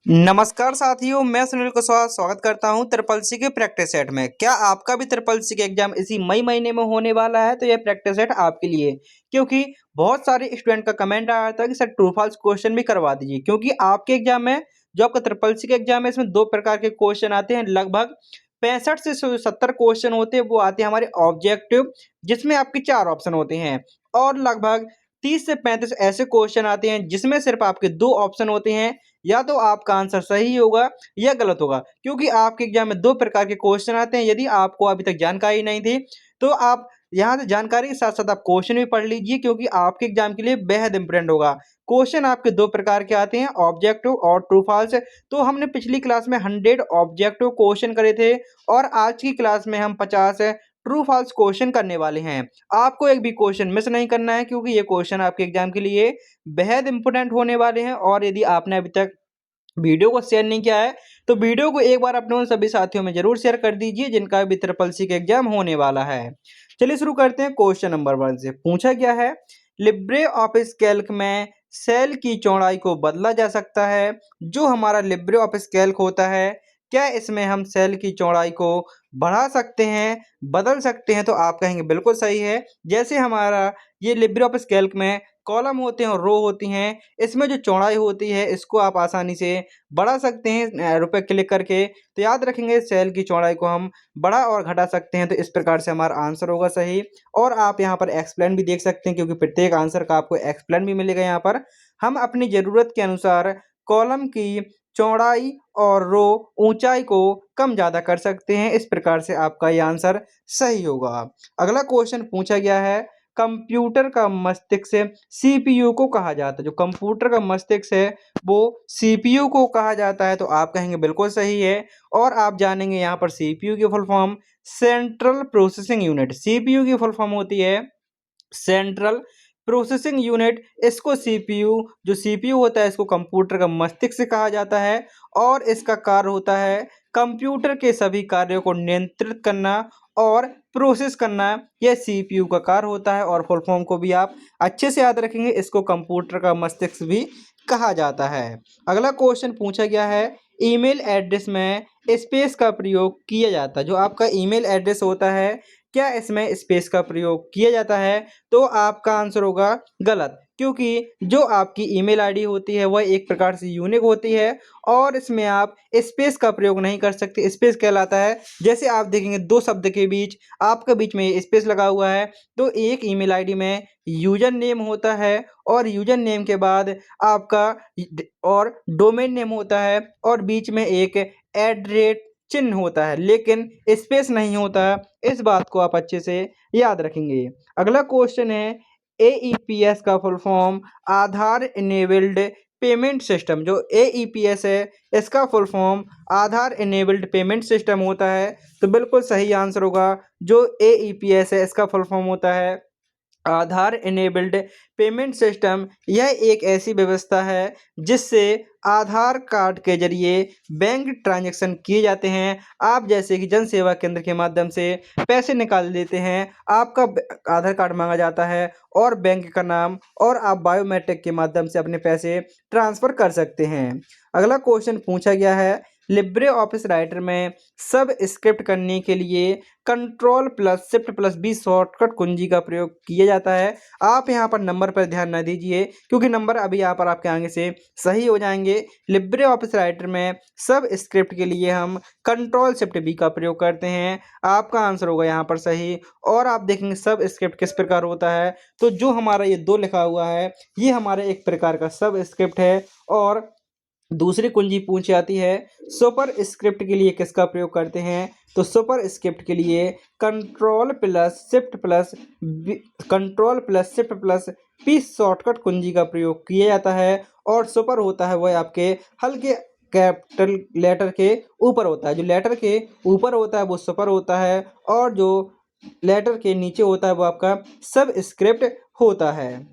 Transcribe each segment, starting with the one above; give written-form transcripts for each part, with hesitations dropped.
नमस्कार साथियों, मैं सुनील कुशवाहा स्वागत करता हूं ट्रिपल सी के प्रैक्टिस सेट में। क्या आपका भी ट्रिपल सी का एग्जाम इसी मई महीने में होने वाला है? तो यह प्रैक्टिस सेट आपके लिए, क्योंकि बहुत सारे स्टूडेंट का कमेंट आया था कि सर ट्रू फॉल्स क्वेश्चन भी करवा दीजिए, क्योंकि आपके एग्जाम में जो आपका ट्रिपल सी का एग्जाम है इसमें दो प्रकार के क्वेश्चन आते हैं। लगभग 65 से 70 क्वेश्चन होते हैं, वो आते हैं हमारे ऑब्जेक्टिव, जिसमें आपके 4 ऑप्शन होते हैं। और लगभग 30 से 35 ऐसे क्वेश्चन आते हैं जिसमें सिर्फ आपके 2 ऑप्शन होते हैं, या तो आपका आंसर सही होगा या गलत होगा। क्योंकि आपके एग्जाम में 2 प्रकार के क्वेश्चन आते हैं। यदि आपको अभी तक जानकारी नहीं थी, तो आप यहाँ से जानकारी के साथ-साथ आप क्वेश्चन भी पढ़ लीजिए, क्योंकि आपके एग्जाम के लिए बेहद इम्पोर्टेंट होगा। क्वेश्चन आपके 2 प्रकार के आते हैं, ऑब्जेक्टिव और ट्रू फॉल्स। तो हमने पिछली क्लास में 100 ऑब्जेक्टिव क्वेश्चन करे थे, और आज की क्लास में हम 50 ट्रू फॉल्स क्वेश्चन करने वाले हैं। आपको एक भी क्वेश्चन मिस नहीं करना है, क्योंकि ये क्वेश्चन आपके एग्जाम के लिए बेहद इंपोर्टेंट होने वाले हैं। और यदि आपने अभी तक वीडियो को शेयर नहीं किया है, तो वीडियो को एक बार अपने उन सभी साथियों में जरूर शेयर कर दीजिए जिनका भी ट्रिपल सी का एग्जाम होने वाला है। चलिए शुरू करते हैं। क्वेश्चन नंबर 1 से पूछा गया है, लिब्रे ऑफिस कैल्क में सेल की चौड़ाई को बदला जा सकता है। जो हमारा लिब्रे ऑफिस कैल्क होता है, क्या इसमें हम सेल की चौड़ाई को बढ़ा सकते हैं, बदल सकते हैं? तो आप कहेंगे बिल्कुल सही है। जैसे हमारा ये लिब्रे ऑफिस कैल्क में कॉलम होते हैं और रो होती हैं, इसमें जो चौड़ाई होती है इसको आप आसानी से बढ़ा सकते हैं एरो पे क्लिक करके। तो याद रखेंगे, सेल की चौड़ाई को हम बढ़ा और घटा सकते हैं। तो इस प्रकार से हमारा आंसर होगा सही। और आप यहाँ पर एक्सप्लेन भी देख सकते हैं, क्योंकि प्रत्येक आंसर का आपको एक्सप्लेन भी मिलेगा। यहाँ पर हम अपनी ज़रूरत के अनुसार कॉलम की चौड़ाई और रो ऊंचाई को कम ज़्यादा कर सकते हैं। इस प्रकार से आपका ये आंसर सही होगा। अगला क्वेश्चन पूछा गया है, कंप्यूटर का मस्तिष्क सीपीयू को कहा जाता है। जो कंप्यूटर का मस्तिष्क है वो सीपीयू को कहा जाता है। तो आप कहेंगे बिल्कुल सही है। और आप जानेंगे यहाँ पर सीपीयू की full form central processing unit. CPU की फुल फॉर्म होती है सेंट्रल प्रोसेसिंग यूनिट। इसको सीपीयू, जो सीपीयू होता है, इसको कंप्यूटर का मस्तिष्क कहा जाता है। और इसका कार्य होता है कंप्यूटर के सभी कार्यों को नियंत्रित करना और प्रोसेस करना। यह सीपीयू का कार्य होता है। और फुल फॉर्म को भी आप अच्छे से याद रखेंगे, इसको कंप्यूटर का मस्तिष्क भी कहा जाता है। अगला क्वेश्चन पूछा गया है, ईमेल एड्रेस में स्पेस का प्रयोग किया जाता है। जो आपका ईमेल एड्रेस होता है, क्या इसमें स्पेस का प्रयोग किया जाता है? तो आपका आंसर होगा गलत, क्योंकि जो आपकी ईमेल आईडी होती है वह एक प्रकार से यूनिक होती है, और इसमें आप स्पेस का प्रयोग नहीं कर सकते। स्पेस कहलाता है, जैसे आप देखेंगे दो शब्द के बीच आपके बीच में स्पेस लगा हुआ है, तो एक ईमेल आईडी में यूजर नेम होता है, और यूजर नेम के बाद आपका और डोमेन नेम होता है, और बीच में एक एट चिन्ह होता है, लेकिन स्पेस नहीं होता। इस बात को आप अच्छे से याद रखेंगे। अगला क्वेश्चन है, एईपीएस का फुल फॉर्म आधार इनेबल्ड पेमेंट सिस्टम। जो एईपीएस है, इसका फुल फॉर्म आधार इनेबल्ड पेमेंट सिस्टम होता है। तो बिल्कुल सही आंसर होगा। जो एईपीएस है, इसका फुल फॉर्म होता है आधार इनेबल्ड पेमेंट सिस्टम। यह एक ऐसी व्यवस्था है जिससे आधार कार्ड के जरिए बैंक ट्रांजैक्शन किए जाते हैं। आप जैसे कि जन सेवा केंद्र के माध्यम से पैसे निकाल लेते हैं, आपका आधार कार्ड मांगा जाता है और बैंक का नाम, और आप बायोमेट्रिक के माध्यम से अपने पैसे ट्रांसफ़र कर सकते हैं। अगला क्वेश्चन पूछा गया है, लिब्रे ऑफिस राइटर में सब स्क्रिप्ट करने के लिए control plus shift plus B shortcut कुंजी का प्रयोग किया जाता है। आप यहाँ पर नंबर पर ध्यान न दीजिए, क्योंकि नंबर अभी यहाँ पर आपके आगे से सही हो जाएंगे। लिब्रे ऑफिस राइटर में सब स्क्रिप्ट के लिए हम कंट्रोल शिफ्ट बी का प्रयोग करते हैं। आपका आंसर होगा यहाँ पर सही। और आप देखेंगे सब स्क्रिप्ट किस प्रकार होता है, तो जो हमारा ये 2 लिखा हुआ है, ये हमारे एक प्रकार का सब स्क्रिप्ट है। और दूसरी कुंजी पूछी जाती है, सुपर स्क्रिप्ट के लिए किसका प्रयोग करते हैं? तो सुपर स्क्रिप्ट के लिए control plus shift plus P shortcut कुंजी का प्रयोग किया जाता है। और सुपर होता है वह आपके हल्के कैपिटल लेटर के ऊपर होता है। जो लेटर के ऊपर होता है वो सुपर होता है, और जो लेटर के नीचे होता है वो आपका सब स्क्रिप्ट होता है।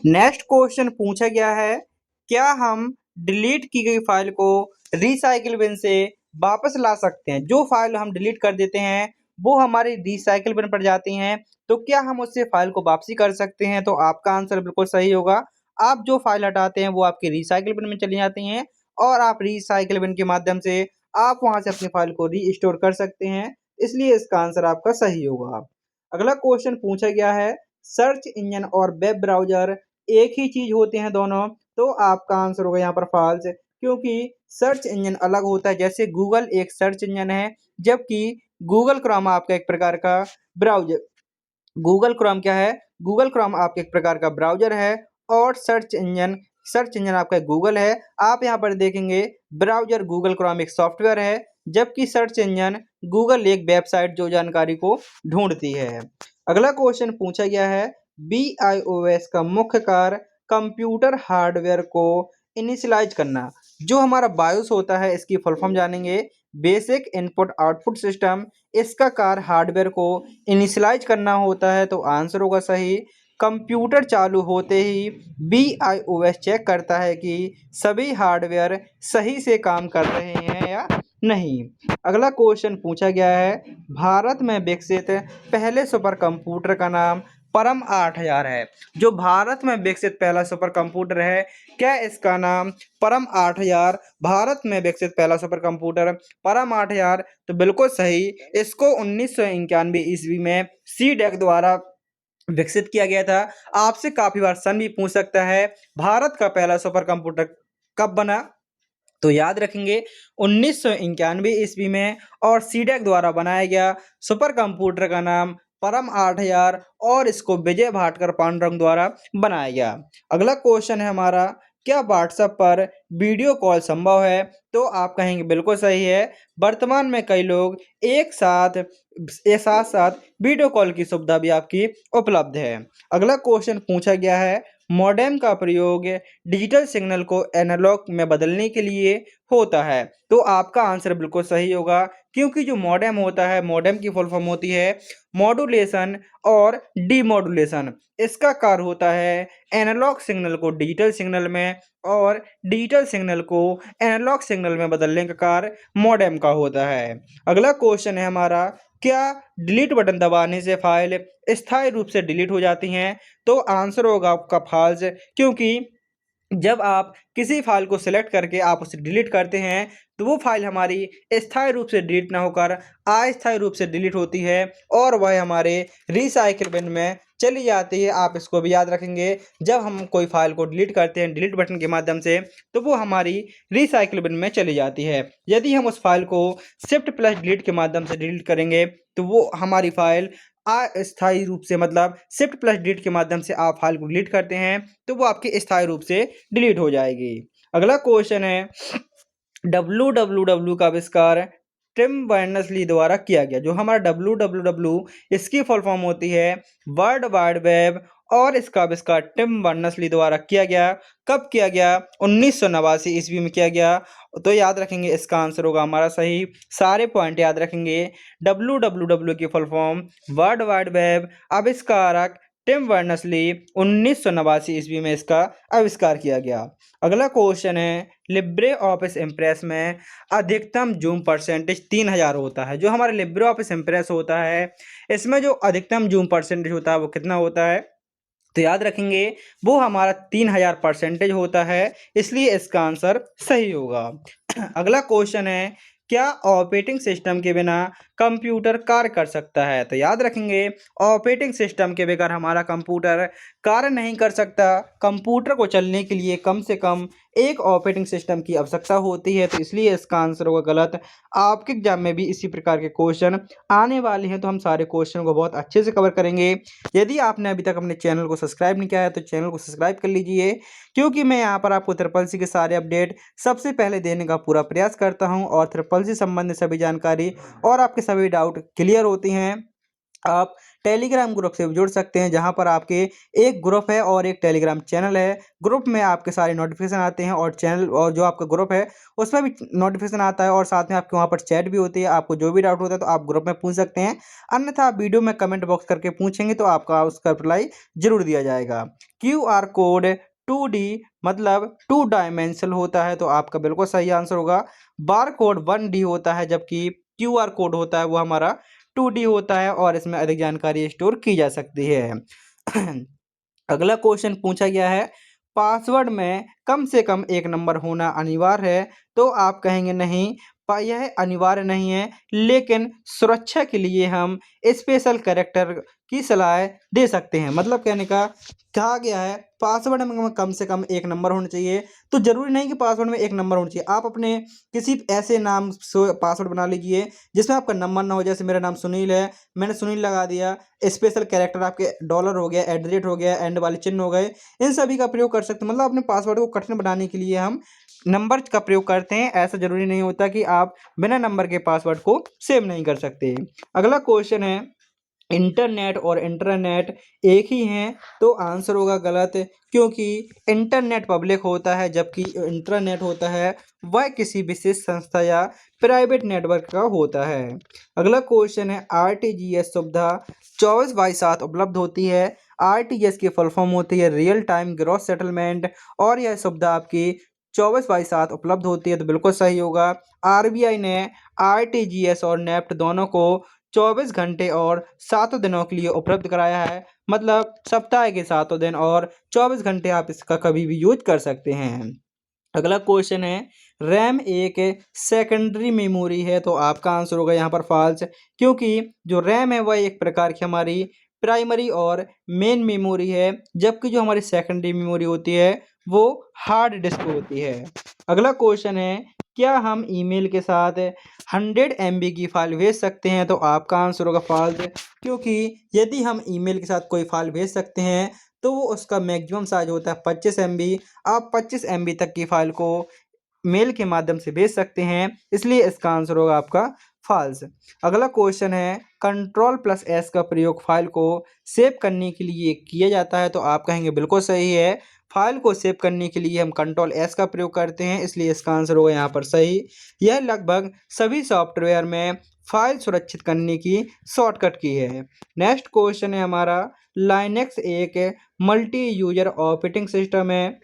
नेक्स्ट क्वेश्चन पूछा गया है, क्या हम डिलीट की गई फाइल को रिसाइकिल बिन से वापस ला सकते हैं? जो फाइल हम डिलीट कर देते हैं वो हमारी रिसाइकिल बिन पर जाती हैं, तो क्या हम उससे फाइल को वापसी कर सकते हैं? तो आपका आंसर बिल्कुल सही होगा। आप जो फाइल हटाते हैं वो आपके रिसाइकिल बिन में चली जाती हैं और आप रिसाइकिल बिन के माध्यम से आप वहाँ से अपनी फाइल को रीस्टोर कर सकते हैं। इसलिए इसका आंसर आपका सही होगा। अगला क्वेश्चन पूछा गया है, सर्च इंजन और वेब ब्राउज़र एक ही चीज़ होते हैं दोनों? तो आपका आंसर होगा यहाँ पर फ़ॉल्स, क्योंकि सर्च इंजन अलग होता है। जैसे गूगल एक सर्च इंजन है, जबकि गूगल क्रोम आपका एक प्रकार का ब्राउज़र गूगल क्रोम क्या है? गूगल क्रोम आपके एक प्रकार का ब्राउज़र है और सर्च इंजन आपका गूगल है। आप यहाँ पर देखेंगे ब्राउज़र गूगल क्रोम एक सॉफ्टवेयर है, जबकि सर्च इंजन गूगल एक वेबसाइट जो जानकारी को ढूँढती है। अगला क्वेश्चन पूछा गया है, बीआईओएस का मुख्य कार्य कंप्यूटर हार्डवेयर को इनिशियलाइज़ करना। जो हमारा बायोस होता है इसकी फुल फॉर्म जानेंगे, बेसिक इनपुट आउटपुट सिस्टम। इसका कार्य हार्डवेयर को इनिशियलाइज़ करना होता है, तो आंसर होगा सही। कंप्यूटर चालू होते ही बीआईओएस चेक करता है कि सभी हार्डवेयर सही से काम कर रहे हैं या नहीं। अगला क्वेश्चन पूछा गया है, भारत में विकसित पहले सुपर कंप्यूटर का नाम परम 8000 है। जो भारत में विकसित पहला सुपर कंप्यूटर है, क्या इसका नाम परम 8000? भारत में विकसित पहला सुपर कंप्यूटर परम 8000, तो बिल्कुल सही। इसको 1991 ईस्वी में सीडेक द्वारा विकसित किया गया था। आपसे काफ़ी बार सन भी पूछ सकता है, भारत का पहला सुपर कंप्यूटर कब बना? तो याद रखेंगे 1991 ईस्वी में, और सीडेक द्वारा बनाया गया सुपर कंप्यूटर का नाम परम 8000 और इसको विजय भाटकर पांडुरंग द्वारा बनाया गया। अगला क्वेश्चन है हमारा, क्या व्हाट्सएप पर वीडियो कॉल संभव है? तो आप कहेंगे बिल्कुल सही है। वर्तमान में कई लोग साथ साथ वीडियो कॉल की सुविधा भी आपकी उपलब्ध है। अगला क्वेश्चन पूछा गया है, मॉडेम का प्रयोग डिजिटल सिग्नल को एनालॉग में बदलने के लिए होता है। तो आपका आंसर बिल्कुल सही होगा, क्योंकि जो मॉडेम होता है, मॉडेम की फुल फॉर्म होती है मॉड्यूलेशन और डीमॉड्यूलेशन। इसका कार्य होता है एनालॉग सिग्नल को डिजिटल सिग्नल में और डिजिटल सिग्नल को एनालॉग सिग्नल में बदलने का कार्य मॉडेम का होता है। अगला क्वेश्चन है हमारा, क्या डिलीट बटन दबाने से फाइल स्थायी रूप से डिलीट हो जाती हैं? तो आंसर होगा आपका फॉल्स, क्योंकि जब आप किसी फाइल को सिलेक्ट करके आप उसे डिलीट करते हैं, तो वो फाइल हमारी स्थायी रूप से डिलीट ना होकर अस्थायी रूप से डिलीट होती है और वह हमारे रिसाइकिल बिन में चली जाती है। आप इसको भी याद रखेंगे, जब हम कोई फाइल को डिलीट करते हैं डिलीट बटन के माध्यम से, तो वो हमारी रिसाइकिल बिन में चली जाती है। यदि हम उस फाइल को शिफ्ट प्लस डिलीट के माध्यम से डिलीट करेंगे, तो वो हमारी फाइल अस्थायी रूप से, मतलब शिफ्ट प्लस डिलीट के माध्यम से आप फाइल को डिलीट करते हैं, तो वो आपकी स्थायी रूप से डिलीट हो जाएगी। अगला क्वेश्चन है, डब्ल्यू का आविष्कार टिम बर्नर्स-ली द्वारा किया गया। जो हमारा डब्ल्यू इसकी फुल फॉर्म होती है वर्ल्ड वाइड वेब, और इसका आविष्कार टिम बर्नर्स-ली द्वारा किया गया। कब किया गया? 1989 ईस्वी में किया गया। तो याद रखेंगे, इसका आंसर होगा हमारा सही। सारे पॉइंट याद रखेंगे। डब्ल्यू की full form world wide web, आविष्कारक टिम बर्नर्स-ली, 1989 ईस्वी में इसका आविष्कार किया गया। अगला क्वेश्चन है, लिब्रे ऑफिस इम्प्रेस में अधिकतम जूम परसेंटेज 3000 होता है। जो हमारा लिब्रे ऑफिस इम्प्रेस होता है, इसमें जो अधिकतम जूम परसेंटेज होता है वो कितना होता है? तो याद रखेंगे, वो हमारा 3000% होता है, इसलिए इसका आंसर सही होगा। अगला क्वेश्चन है, क्या ऑपरेटिंग सिस्टम के बिना कंप्यूटर कार्य कर सकता है? तो याद रखेंगे, ऑपरेटिंग सिस्टम के बगैर हमारा कंप्यूटर कार्य नहीं कर सकता। कंप्यूटर को चलने के लिए कम से कम एक ऑपरेटिंग सिस्टम की आवश्यकता होती है, तो इसलिए इसका आंसर होगा गलत। आपके एग्जाम में भी इसी प्रकार के क्वेश्चन आने वाले हैं, तो हम सारे क्वेश्चन को बहुत अच्छे से कवर करेंगे। यदि आपने अभी तक अपने चैनल को सब्सक्राइब नहीं किया है, तो चैनल को सब्सक्राइब कर लीजिए, क्योंकि मैं यहाँ पर आपको ट्रिपल सी के सारे अपडेट सबसे पहले देने का पूरा प्रयास करता हूँ और ट्रिपल सी संबंधित सभी जानकारी और आपके सभी डाउट क्लियर होती हैं। आप टेलीग्राम ग्रुप से भी जुड़ सकते हैं, जहां पर आपके एक ग्रुप है और एक टेलीग्राम चैनल है। ग्रुप में आपके सारे नोटिफिकेशन आते हैं और चैनल और जो आपका ग्रुप है उसमें भी नोटिफिकेशन आता है, और साथ में आपके वहां पर चैट भी होती है। आपको जो भी डाउट होता है तो आप ग्रुप में पूछ सकते हैं, अन्यथा आप वीडियो में कमेंट बॉक्स करके पूछेंगे तो आपका उसका रिप्लाई जरूर दिया जाएगा। QR कोड 2D मतलब 2 डायमेंशनल होता है, तो आपका बिल्कुल सही आंसर होगा। बार कोड 1D होता है, जबकि QR कोड होता है वो हमारा 2D होता है और इसमें अधिक जानकारी स्टोर की जा सकती है। अगला क्वेश्चन पूछा गया है, पासवर्ड में कम से कम एक नंबर होना अनिवार्य है, तो आप कहेंगे नहीं यह अनिवार्य नहीं है, लेकिन सुरक्षा के लिए हम स्पेशल कैरेक्टर की सलाह दे सकते हैं। मतलब कहने का कहा गया है पासवर्ड में कम से कम एक नंबर होना चाहिए। तो ज़रूरी नहीं कि पासवर्ड में एक नंबर होना चाहिए, आप अपने किसी ऐसे नाम से पासवर्ड बना लीजिए जिसमें आपका नंबर ना हो। जैसे मेरा नाम सुनील है, मैंने सुनील लगा दिया, स्पेशल कैरेक्टर आपके डॉलर हो गया, @ हो गया, एंड वाले चिन्ह हो गए, इन सभी का प्रयोग कर सकते हैं। मतलब अपने पासवर्ड को कठिन बनाने के लिए हम नंबर का प्रयोग करते हैं। ऐसा ज़रूरी नहीं होता कि आप बिना नंबर के पासवर्ड को सेव नहीं कर सकते। अगला क्वेश्चन है, इंटरनेट और इंटरनेट एक ही हैं? तो आंसर होगा गलत, क्योंकि इंटरनेट पब्लिक होता है जबकि इंटरनेट होता है वह किसी विशेष संस्था या प्राइवेट नेटवर्क का होता है। अगला क्वेश्चन है, आरटीजीएस सुविधा 24/7 उपलब्ध होती है। आरटीजीएस की फुल फॉर्म होती है रियल टाइम ग्रॉस सेटलमेंट, और यह सुविधा आपकी 24/7 उपलब्ध होती है, तो बिल्कुल सही होगा। आरबीआई ने आरटीजीएस और नेफ्ट दोनों को 24 घंटे और 7 दिनों के लिए उपलब्ध कराया है। मतलब सप्ताह के 7 दिन और 24 घंटे आप इसका कभी भी यूज कर सकते हैं। अगला क्वेश्चन है, रैम एक सेकेंडरी मेमोरी है, तो आपका आंसर होगा यहाँ पर फॉल्स, क्योंकि जो रैम है वह एक प्रकार की हमारी प्राइमरी और मेन मेमोरी है, जबकि जो हमारी सेकेंडरी मेमोरी होती है वो हार्ड डिस्क होती है। अगला क्वेश्चन है, क्या हम ईमेल के साथ 100 MB की फाइल भेज सकते हैं? तो आपका आंसर होगा फॉल्स, क्योंकि यदि हम ईमेल के साथ कोई फाइल भेज सकते हैं तो वो उसका मैक्सिमम साइज होता है 25 MB। आप 25 MB तक की फाइल को मेल के माध्यम से भेज सकते हैं, इसलिए इसका आंसर होगा आपका फॉल्स। अगला क्वेश्चन है, Ctrl+S का प्रयोग फाइल को सेव करने के लिए किया जाता है, तो आप कहेंगे बिल्कुल सही है। फाइल को सेव करने के लिए हम Ctrl+S का प्रयोग करते हैं, इसलिए इसका आंसर होगा यहाँ पर सही। यह लगभग सभी सॉफ्टवेयर में फाइल सुरक्षित करने की शॉर्टकट की है। नेक्स्ट क्वेश्चन है हमारा, लाइनेक्स एक मल्टी यूजर ऑपरेटिंग सिस्टम है,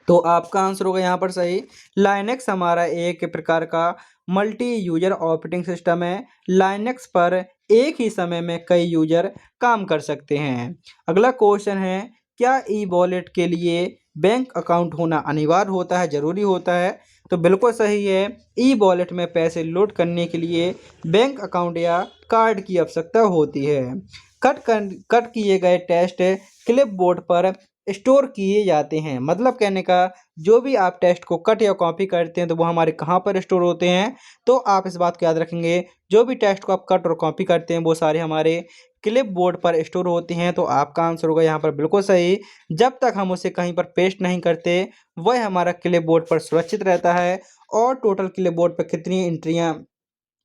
तो आपका आंसर होगा यहाँ पर सही। लाइनेक्स हमारा एक प्रकार का मल्टी यूजर ऑपरेटिंग सिस्टम है। लाइनेक्स पर एक ही समय में कई यूजर काम कर सकते हैं। अगला क्वेश्चन है, क्या ई वॉलेट के लिए बैंक अकाउंट होना अनिवार्य होता है, ज़रूरी होता है? तो बिल्कुल सही है। ई वॉलेट में पैसे लोड करने के लिए बैंक अकाउंट या कार्ड की आवश्यकता होती है। कट किए गए टेस्ट क्लिपबोर्ड पर स्टोर किए जाते हैं। मतलब कहने का जो भी आप टेस्ट को कट या कॉपी करते हैं तो वो हमारे कहाँ पर स्टोर होते हैं? तो आप इस बात को याद रखेंगे, जो भी टेस्ट को आप कट और कॉपी करते हैं वो सारे हमारे क्लिपबोर्ड पर स्टोर होते हैं, तो आपका आंसर होगा यहाँ पर बिल्कुल सही। जब तक हम उसे कहीं पर पेस्ट नहीं करते वह हमारा क्लिपबोर्ड पर सुरक्षित रहता है। और टोटल क्लिपबोर्ड पर कितनी एंट्रियाँ,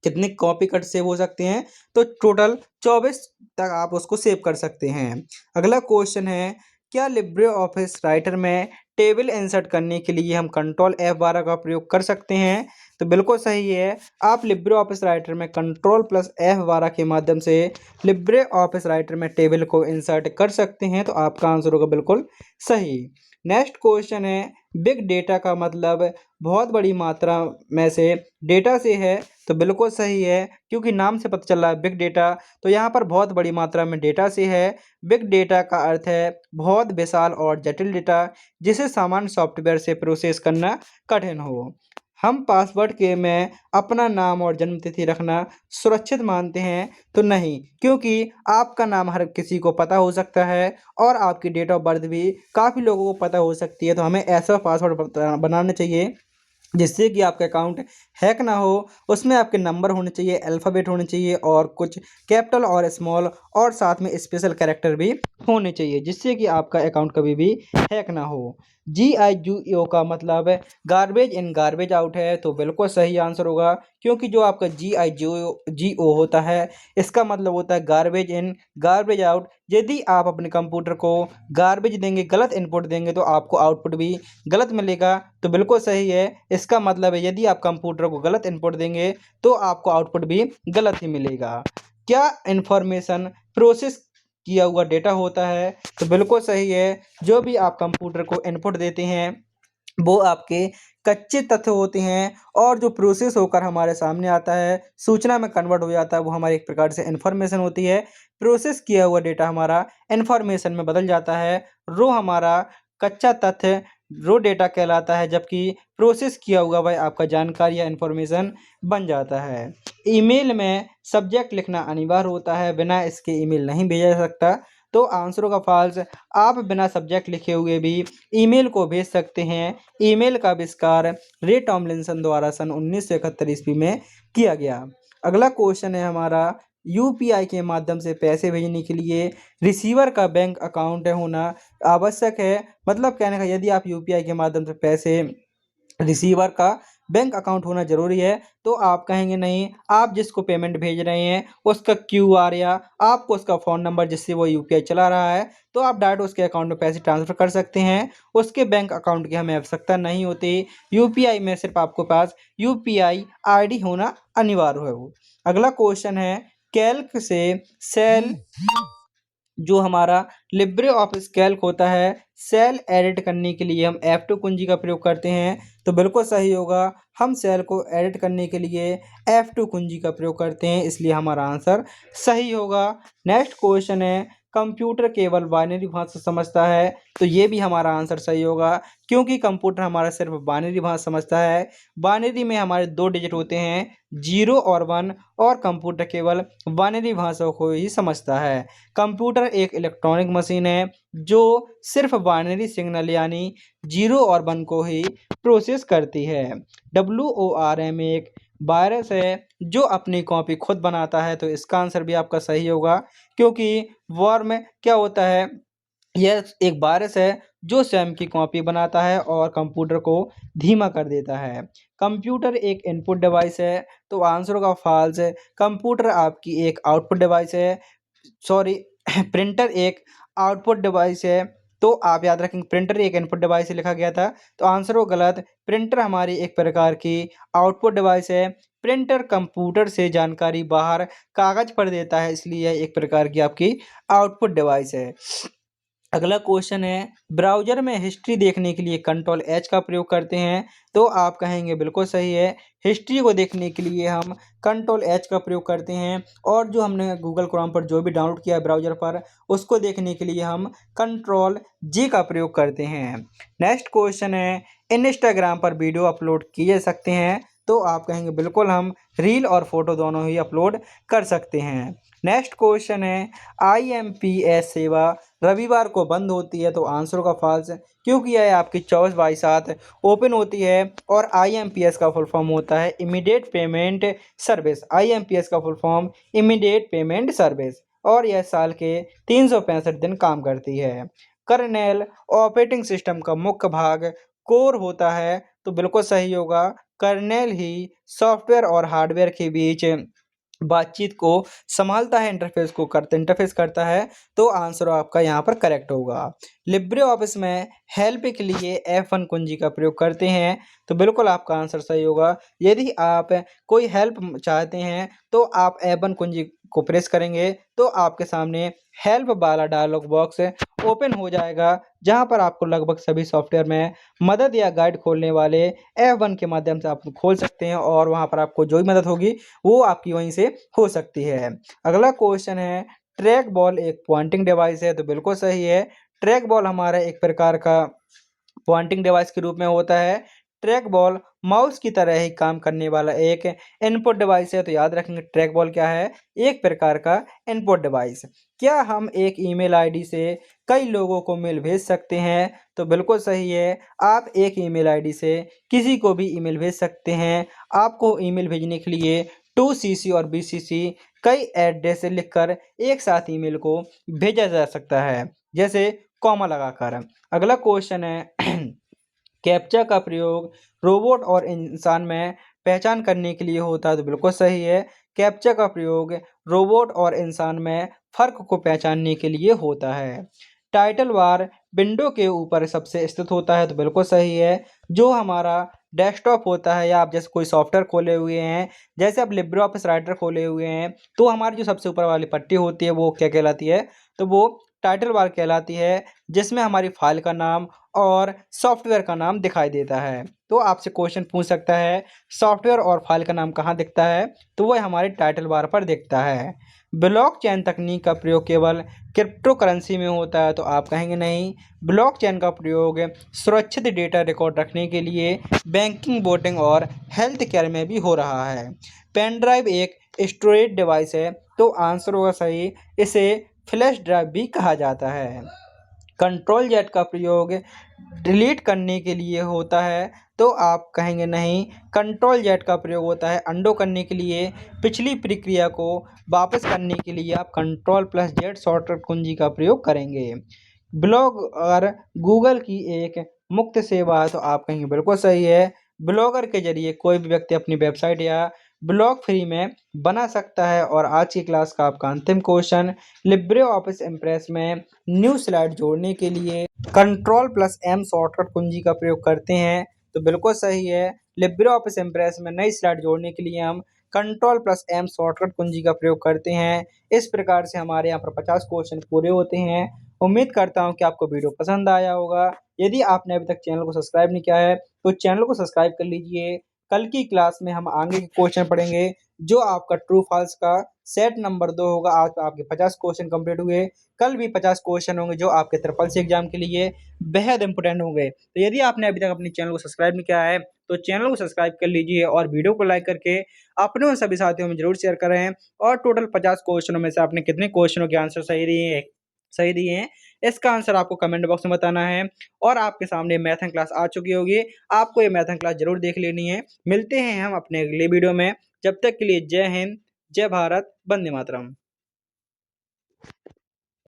कितने कॉपी कट सेव हो सकते हैं? तो टोटल 24 तक आप उसको सेव कर सकते हैं। अगला क्वेश्चन है, क्या लिब्रे ऑफिस राइटर में टेबल इंसर्ट करने के लिए हम Ctrl+F12 का प्रयोग कर सकते हैं? तो बिल्कुल सही है। आप लिब्रे ऑफिस राइटर में Ctrl+F12 के माध्यम से लिब्रे ऑफिस राइटर में टेबल को इंसर्ट कर सकते हैं, तो आपका आंसर होगा बिल्कुल सही। नेक्स्ट क्वेश्चन है, बिग डेटा का मतलब बहुत बड़ी मात्रा में से डेटा से है, तो बिल्कुल सही है, क्योंकि नाम से पता चल रहा है बिग डेटा, तो यहाँ पर बहुत बड़ी मात्रा में डेटा से है। बिग डेटा का अर्थ है बहुत विशाल और जटिल डेटा जिसे सामान्य सॉफ्टवेयर से प्रोसेस करना कठिन हो। हम पासवर्ड के में अपना नाम और जन्म तिथि रखना सुरक्षित मानते हैं, तो नहीं, क्योंकि आपका नाम हर किसी को पता हो सकता है और आपकी डेट ऑफ बर्थ भी काफ़ी लोगों को पता हो सकती है। तो हमें ऐसा पासवर्ड बनाना चाहिए जिससे कि आपका अकाउंट हैक ना हो। उसमें आपके नंबर होने चाहिए, अल्फ़ाबेट होने चाहिए और कुछ कैपिटल और स्मॉल, और साथ में स्पेशल कैरेक्टर भी होने चाहिए, जिससे कि आपका अकाउंट कभी भी हैक ना हो। GIGO का मतलब गार्बेज इन गार्बेज आउट है, तो बिल्कुल सही आंसर होगा, क्योंकि जो आपका GIGO होता है इसका मतलब होता है गार्बेज इन गार्बेज आउट। यदि आप अपने कंप्यूटर को गार्बेज देंगे, गलत इनपुट देंगे, तो आपको आउटपुट भी गलत मिलेगा, तो बिल्कुल सही है। इसका मतलब है यदि आप कंप्यूटर को गलत इनपुट देंगे तो आपको आउटपुट भी गलत ही मिलेगा। क्या इन्फॉर्मेशन प्रोसेस किया हुआ डेटा होता है? तो बिल्कुल सही है। जो भी आप कंप्यूटर को इनपुट देते हैं वो आपके कच्चे तथ्य होते हैं, और जो प्रोसेस होकर हमारे सामने आता है, सूचना में कन्वर्ट हो जाता है, वो हमारी एक प्रकार से इन्फॉर्मेशन होती है। प्रोसेस किया हुआ डेटा हमारा इन्फॉर्मेशन में बदल जाता है। रो हमारा कच्चा तथ्य रो डेटा कहलाता है, जबकि प्रोसेस किया हुआ वह आपका जानकारी या इन्फॉर्मेशन बन जाता है। ईमेल में सब्जेक्ट लिखना अनिवार्य होता है, बिना इसके ईमेल नहीं भेजा जा सकता। तो आंसरों का फॉल्स, आप बिना सब्जेक्ट लिखे हुए भी ईमेल को भेज सकते हैं। ईमेल का आविष्कार रे टॉमलिंसन द्वारा सन 1971 ईस्वी में किया गया। अगला क्वेश्चन है हमारा, यूपीआई के माध्यम से पैसे भेजने के लिए रिसीवर का बैंक अकाउंट होना आवश्यक है। मतलब कहने का, यदि आप यूपीआई के माध्यम से पैसे, रिसीवर का बैंक अकाउंट होना ज़रूरी है, तो आप कहेंगे नहीं, आप जिसको पेमेंट भेज रहे हैं उसका क्यूआर या आपको उसका फ़ोन नंबर जिससे वो यूपीआई चला रहा है, तो आप डायरेक्ट उसके अकाउंट में पैसे ट्रांसफ़र कर सकते हैं। उसके बैंक अकाउंट की हमें आवश्यकता नहीं होती। यूपीआई में सिर्फ आपके पास यूपीआई आईडी होना अनिवार्य है वो। अगला क्वेश्चन है, कैल्क से सेल, जो हमारा लिब्रे ऑफिस कैल्क होता है, सेल एडिट करने के लिए हम F2 कुंजी का प्रयोग करते हैं। तो बिल्कुल सही होगा, हम सेल को एडिट करने के लिए F2 कुंजी का प्रयोग करते हैं, इसलिए हमारा आंसर सही होगा। नेक्स्ट क्वेश्चन है, कंप्यूटर केवल बाइनरी भाषा समझता है। तो ये भी हमारा आंसर सही होगा, क्योंकि कंप्यूटर हमारा सिर्फ बाइनरी भाषा समझता है। बाइनरी में हमारे 2 डिजिट होते हैं, 0 और 1, और कंप्यूटर केवल बाइनरी भाषाओं को ही समझता है। कंप्यूटर एक इलेक्ट्रॉनिक मशीन है जो सिर्फ बाइनरी सिग्नल यानी 0 और 1 को ही प्रोसेस करती है। WORM एक वायरस है जो अपनी कॉपी खुद बनाता है। तो इसका आंसर भी आपका सही होगा, क्योंकि वर्म क्या होता है, यह एक वायरस है जो स्वयं की कॉपी बनाता है और कंप्यूटर को धीमा कर देता है। कंप्यूटर एक इनपुट डिवाइस है, तो आंसर का फॉल्स है। कंप्यूटर आपकी एक आउटपुट डिवाइस है, सॉरी प्रिंटर एक आउटपुट डिवाइस है। तो आप याद रखेंगे, प्रिंटर एक इनपुट डिवाइस से लिखा गया था, तो आंसर हो गलत। प्रिंटर हमारी एक प्रकार की आउटपुट डिवाइस है। प्रिंटर कंप्यूटर से जानकारी बाहर कागज पर देता है, इसलिए यह एक प्रकार की आपकी आउटपुट डिवाइस है। अगला क्वेश्चन है, ब्राउज़र में हिस्ट्री देखने के लिए कंट्रोल एच का प्रयोग करते हैं। तो आप कहेंगे बिल्कुल सही है, हिस्ट्री को देखने के लिए हम कंट्रोल एच का प्रयोग करते हैं, और जो हमने गूगल क्रोम पर जो भी डाउनलोड किया है ब्राउज़र पर, उसको देखने के लिए हम कंट्रोल जी का प्रयोग करते हैं। नेक्स्ट क्वेश्चन है, इंस्टाग्राम पर वीडियो अपलोड किए जा सकते हैं। तो आप कहेंगे बिल्कुल, हम रील और फोटो दोनों ही अपलोड कर सकते हैं। नेक्स्ट क्वेश्चन है, IMPS सेवा रविवार को बंद होती है। तो आंसर का फॉल्स है, क्योंकि यह आपकी 24/7 ओपन होती है। और IMPS का फुल फॉर्म होता है इमीडिएट पेमेंट सर्विस। IMPS का full form immediate payment service, और यह साल के 365 दिन काम करती है। कर्नेल ऑपरेटिंग सिस्टम का मुख्य भाग कोर होता है। तो बिल्कुल सही होगा, कर्नेल ही सॉफ्टवेयर और हार्डवेयर के बीच बातचीत को संभालता है, इंटरफेस करता है। तो आंसर आपका यहाँ पर करेक्ट होगा। लिब्रे ऑफिस में हेल्प के लिए F1 कुंजी का प्रयोग करते हैं। तो बिल्कुल आपका आंसर सही होगा। यदि आप कोई हेल्प चाहते हैं तो आप F1 कुंजी को प्रेस करेंगे, तो आपके सामने हेल्प वाला डायलॉग बॉक्स ओपन हो जाएगा, जहां पर आपको लगभग सभी सॉफ्टवेयर में मदद या गाइड खोलने वाले F1 के माध्यम से आप खोल सकते हैं, और वहां पर आपको जो भी मदद होगी वो आपकी वहीं से हो सकती है। अगला क्वेश्चन है, ट्रैक बॉल एक पॉइंटिंग डिवाइस है। तो बिल्कुल सही है, ट्रैक बॉल हमारा एक प्रकार का पॉइंटिंग डिवाइस के रूप में होता है। ट्रैक बॉल माउस की तरह ही काम करने वाला एक इनपुट डिवाइस है। तो याद रखेंगे, ट्रैक बॉल क्या है, एक प्रकार का इनपुट डिवाइस। क्या हम एक ईमेल आईडी से कई लोगों को मेल भेज सकते हैं? तो बिल्कुल सही है, आप एक ईमेल आईडी से किसी को भी ईमेल भेज सकते हैं। आपको ईमेल भेजने के लिए 2CC और BCC कई एड्रेस लिखकर एक साथ ईमेल को भेजा जा सकता है, जैसे कॉमा लगाकर। अगला क्वेश्चन है, कैप्चा का प्रयोग रोबोट और इंसान में पहचान करने के लिए होता है। तो बिल्कुल सही है, कैप्चा का प्रयोग रोबोट और इंसान में फर्क को पहचानने के लिए होता है। टाइटल बार विंडो के ऊपर सबसे स्थित होता है। तो बिल्कुल सही है, जो हमारा डेस्कटॉप होता है, या आप जैसे कोई सॉफ्टवेयर खोले हुए हैं, जैसे आप लिब्रे ऑफिस राइटर खोले हुए हैं, तो हमारी जो सबसे ऊपर वाली पट्टी होती है वो क्या कहलाती है? तो वो टाइटल बार कहलाती है, जिसमें हमारी फाइल का नाम और सॉफ्टवेयर का नाम दिखाई देता है। तो आपसे क्वेश्चन पूछ सकता है, सॉफ्टवेयर और फाइल का नाम कहाँ दिखता है? तो वह हमारे टाइटल बार पर दिखता है। ब्लॉकचेन तकनीक का प्रयोग केवल क्रिप्टो करेंसी में होता है, तो आप कहेंगे नहीं। ब्लॉकचेन का प्रयोग सुरक्षित डेटा रिकॉर्ड रखने के लिए बैंकिंग, वोटिंग और हेल्थ केयर में भी हो रहा है। पेन ड्राइव एक स्टोरेज डिवाइस है, तो आंसर होगा सही। इसे फ्लैश ड्राइव भी कहा जाता है। कंट्रोल जेट का प्रयोग डिलीट करने के लिए होता है, तो आप कहेंगे नहीं। कंट्रोल जेट का प्रयोग होता है अंडो करने के लिए। पिछली प्रक्रिया को वापस करने के लिए आप कंट्रोल प्लस जेड शॉर्टकट कुंजी का प्रयोग करेंगे। ब्लॉगर गूगल की एक मुक्त सेवा है, तो आप कहेंगे बिल्कुल सही है। ब्लॉगर के जरिए कोई भी व्यक्ति अपनी वेबसाइट या ब्लॉग फ्री में बना सकता है। और आज की क्लास का आपका अंतिम क्वेश्चन, लिब्रे ऑफिस इम्प्रेस में न्यू स्लाइड जोड़ने के लिए कंट्रोल प्लस एम शॉर्टकट कुंजी का प्रयोग करते हैं, तो बिल्कुल सही है। लिब्रे ऑफिस इम्प्रेस में नई स्लाइड जोड़ने के लिए हम कंट्रोल प्लस एम शॉर्टकट कुंजी का प्रयोग करते हैं। इस प्रकार से हमारे यहाँ पर 50 क्वेश्चन पूरे होते हैं। उम्मीद करता हूँ कि आपको वीडियो पसंद आया होगा। यदि आपने अभी तक चैनल को सब्सक्राइब नहीं किया है, तो चैनल को सब्सक्राइब कर लीजिए। कल की क्लास में हम आगे के क्वेश्चन पढ़ेंगे, जो आपका ट्रू फॉल्स का सेट नंबर 2 होगा। आज आपके 50 क्वेश्चन कंप्लीट हुए। कल भी 50 क्वेश्चन होंगे, जो आपके ट्रिपल सी एग्जाम के लिए बेहद इंपॉर्टेंट होंगे। तो यदि आपने अभी तक अपने चैनल को सब्सक्राइब नहीं किया है, तो चैनल को सब्सक्राइब कर लीजिए और वीडियो को लाइक करके अपने उन सभी साथियों में जरूर शेयर करें। और टोटल 50 क्वेश्चनों में से आपने कितने क्वेश्चनों के आंसर सही दिए हैं, इसका आंसर आपको कमेंट बॉक्स में बताना है। और आपके सामने मैथन क्लास आ चुकी होगी, आपको ये मैथन क्लास जरूर देख लेनी है। मिलते हैं हम अपने अगले वीडियो में। जब तक के लिए जय हिंद, जय भारत, वंदे मातरम।